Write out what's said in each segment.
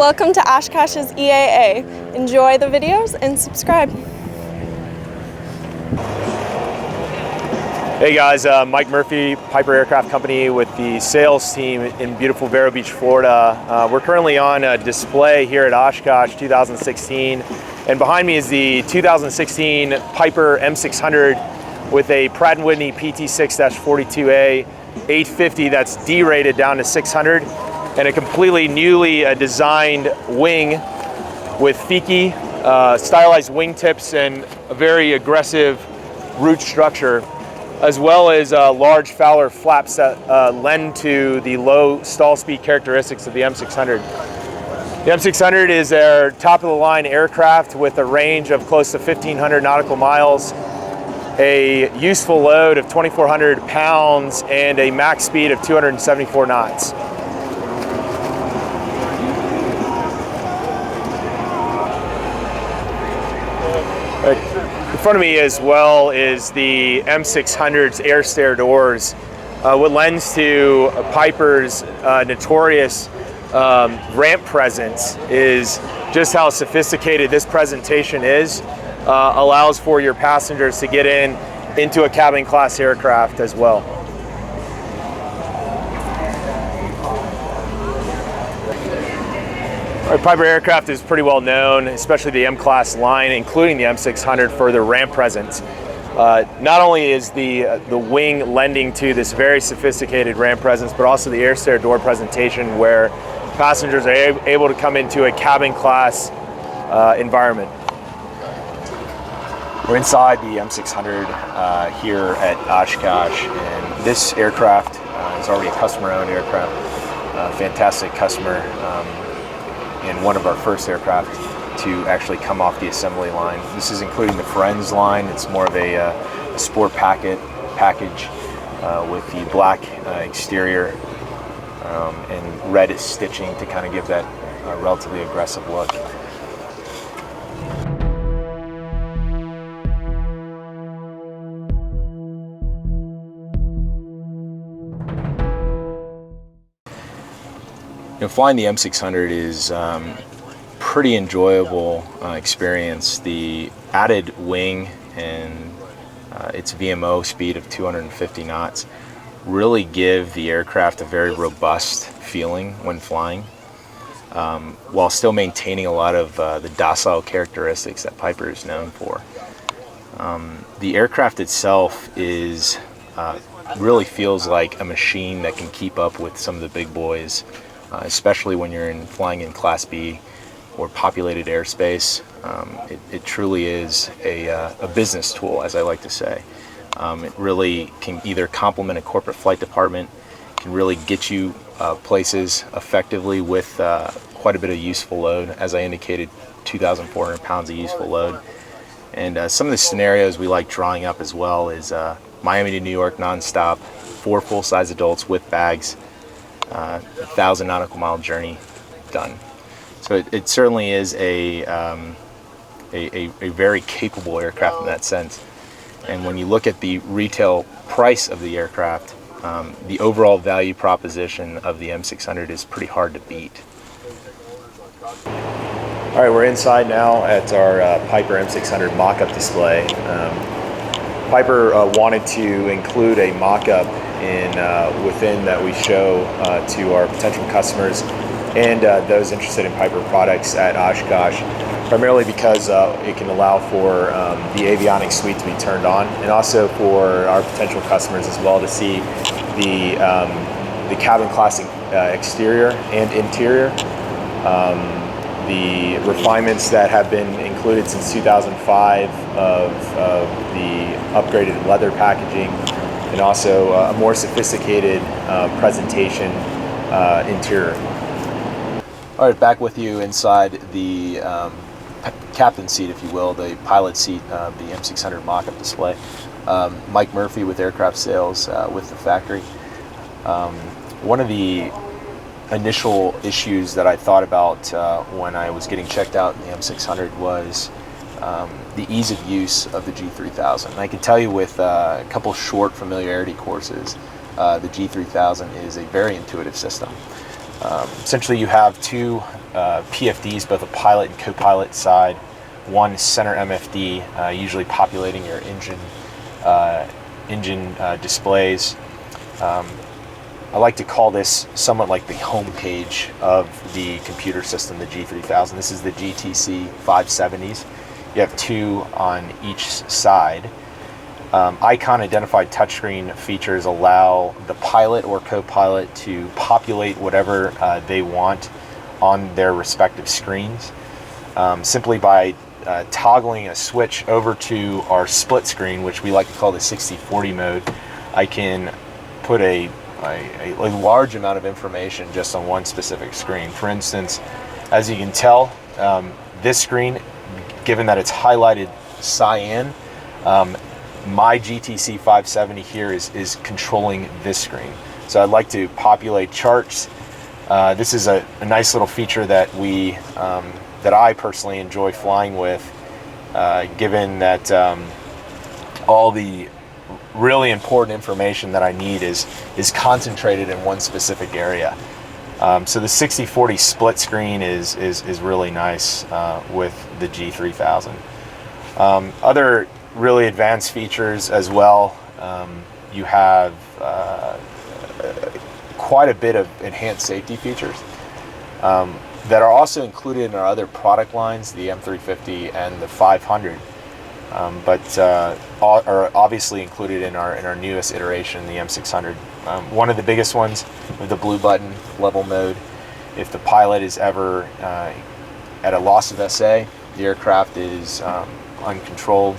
Welcome to Oshkosh's EAA. Enjoy the videos and subscribe. Hey guys, Mike Murphy, Piper Aircraft Company with the sales team in beautiful Vero Beach, Florida. We're currently on a display here at Oshkosh 2016, and behind me is the 2016 Piper M600 with a Pratt & Whitney PT6-42A 850 that's derated down to 600, and a completely newly designed wing with Fiki, stylized wingtips, and a very aggressive root structure, as well as large Fowler flaps that lend to the low stall speed characteristics of the M600. The M600 is our top-of-the-line aircraft with a range of close to 1,500 nautical miles, a useful load of 2,400 pounds, and a max speed of 274 knots. In front of me as well is the M600's Airstair doors. What lends to Piper's notorious ramp presence is just how sophisticated this presentation is. Allows for your passengers to get into a cabin class aircraft as well. Our Piper aircraft is pretty well known, especially the M-Class line, including the M600, for their ramp presence. Not only is the wing lending to this very sophisticated ramp presence, but also the Airstair door presentation, where passengers are able to come into a cabin class environment. We're inside the M600 here at Oshkosh, and this aircraft is already a customer-owned aircraft, fantastic customer. And one of our first aircraft to actually come off the assembly line. This is including the Friends line. It's more of a sport package with the black exterior and red stitching to kind of give that relatively aggressive look. Flying the M600 is pretty enjoyable experience. The added wing and its VMO speed of 250 knots really give the aircraft a very robust feeling when flying, while still maintaining a lot of the docile characteristics that Piper is known for. The aircraft itself is really feels like a machine that can keep up with some of the big boys. Especially when you're flying in Class B or populated airspace. It truly is a business tool, as I like to say. It really can either complement a corporate flight department, can really get you places effectively with quite a bit of useful load. As I indicated, 2,400 pounds of useful load. And some of the scenarios we like drawing up as well is Miami to New York nonstop, 4 full-size adults with bags, 1,000 nautical mile journey done. So it certainly is a very capable aircraft in that sense. And when you look at the retail price of the aircraft, the overall value proposition of the M600 is pretty hard to beat. All right, we're inside now at our Piper M600 mock-up display. Piper wanted to include a mock-up within that we show to our potential customers and those interested in Piper products at Oshkosh, primarily because it can allow for the avionics suite to be turned on, and also for our potential customers as well to see the cabin class exterior and interior. The refinements that have been included since 2005 of the upgraded leather packaging, and also a more sophisticated presentation interior. All right, back with you inside the captain seat, if you will, the pilot seat of the M600 mock-up display. Mike Murphy with aircraft sales with the factory. One of the initial issues that I thought about when I was getting checked out in the M600 was the ease of use of the G3000. And I can tell you with a couple short familiarity courses, the G3000 is a very intuitive system. Essentially you have two PFDs, both a pilot and co-pilot side, one center MFD, usually populating your engine displays. I like to call this somewhat like the home page of the computer system, the G3000. This is the GTC 570s. You have two on each side. Icon identified touchscreen features allow the pilot or co-pilot to populate whatever they want on their respective screens. Simply by toggling a switch over to our split screen, which we like to call the 60/40 mode, I can put a large amount of information just on one specific screen. For instance, as you can tell, this screen, given that it's highlighted cyan, my GTC 570 here is controlling this screen. So I'd like to populate charts. This is a nice little feature that that I personally enjoy flying with, given that all the really important information that I need is concentrated in one specific area. So the 60/40 split screen is really nice with the G3000. Other really advanced features as well. You have quite a bit of enhanced safety features that are also included in our other product lines, the M350 and the 500. But are obviously included in our newest iteration, the M600. One of the biggest ones with the blue button level mode. If the pilot is ever at a loss of SA, the aircraft is uncontrolled,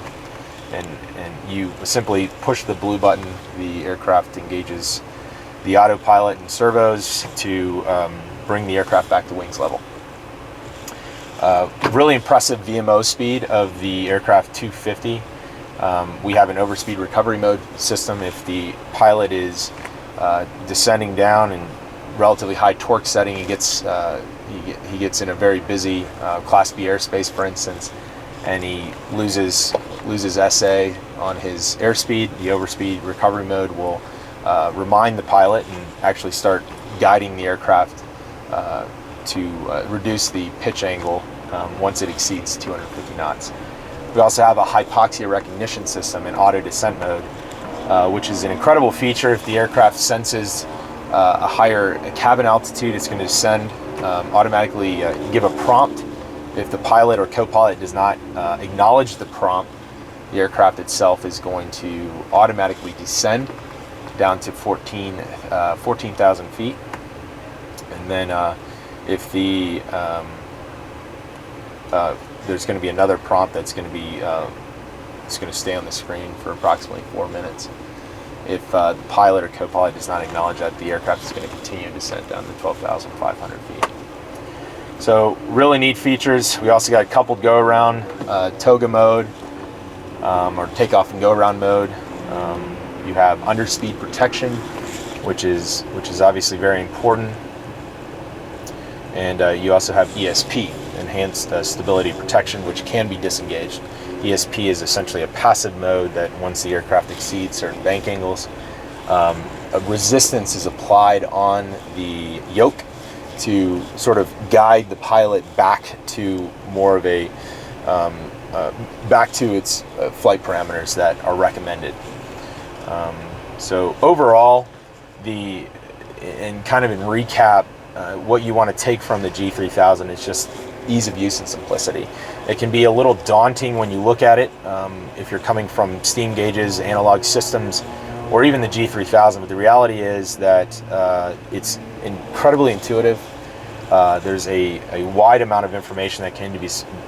and you simply push the blue button, the aircraft engages the autopilot and servos to bring the aircraft back to wings level. Really impressive VMO speed of the aircraft 250. We have an overspeed recovery mode system. If the pilot is descending down in relatively high torque setting, he gets in a very busy Class B airspace, for instance, and he loses SA on his airspeed. The overspeed recovery mode will remind the pilot and actually start guiding the aircraft to reduce the pitch angle once it exceeds 250 knots. We also have a hypoxia recognition system in auto descent mode, which is an incredible feature. If the aircraft senses a higher cabin altitude, it's going to descend, automatically give a prompt. If the pilot or co-pilot does not acknowledge the prompt, the aircraft itself is going to automatically descend down to 14,000 feet. And then if the there's going to be another prompt that's going to be it's going to stay on the screen for approximately 4 minutes. If the pilot or co-pilot does not acknowledge that, the aircraft is going to continue descent down to 12,500 feet. So really neat features. We also got coupled go-around, toga mode, or takeoff and go-around mode. You have underspeed protection, which is obviously very important. And you also have ESP, enhanced stability protection, which can be disengaged. ESP is essentially a passive mode that once the aircraft exceeds certain bank angles, a resistance is applied on the yoke to sort of guide the pilot back to more of a back to its flight parameters that are recommended. So overall, and kind of in recap, what you want to take from the G3000 is just ease of use and simplicity. It can be a little daunting when you look at it if you're coming from steam gauges, analog systems, or even the G3000, but the reality is that it's incredibly intuitive. There's a wide amount of information that can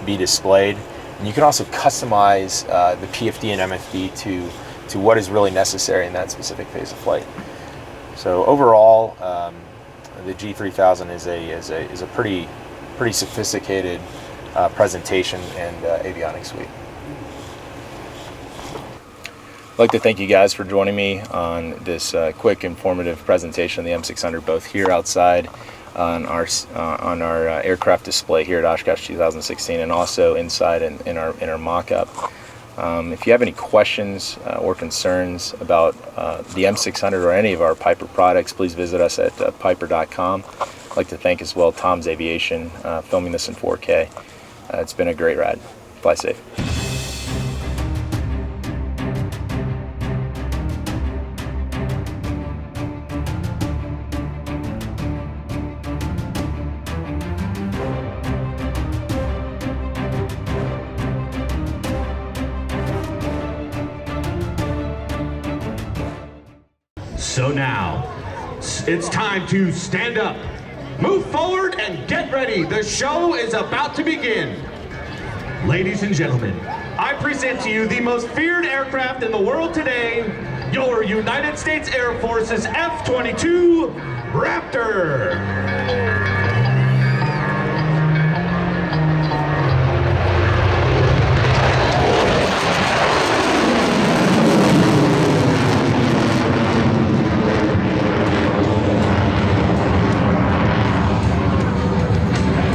be displayed, and you can also customize the PFD and MFD to what is really necessary in that specific phase of flight. So overall, the G3000 is a pretty sophisticated presentation and avionics suite. I'd like to thank you guys for joining me on this quick, informative presentation of the M600, both here outside on our aircraft display here at Oshkosh 2016, and also inside in our mock-up. If you have any questions or concerns about the M600 or any of our Piper products, please visit us at piper.com. like to thank as well TomsAviation, filming this in 4K. It's been a great ride. Fly safe. So now, it's time to stand up, move forward, and get ready. The show is about to begin. Ladies and gentlemen, I present to you the most feared aircraft in the world today, your United States Air Force's F-22 Raptor.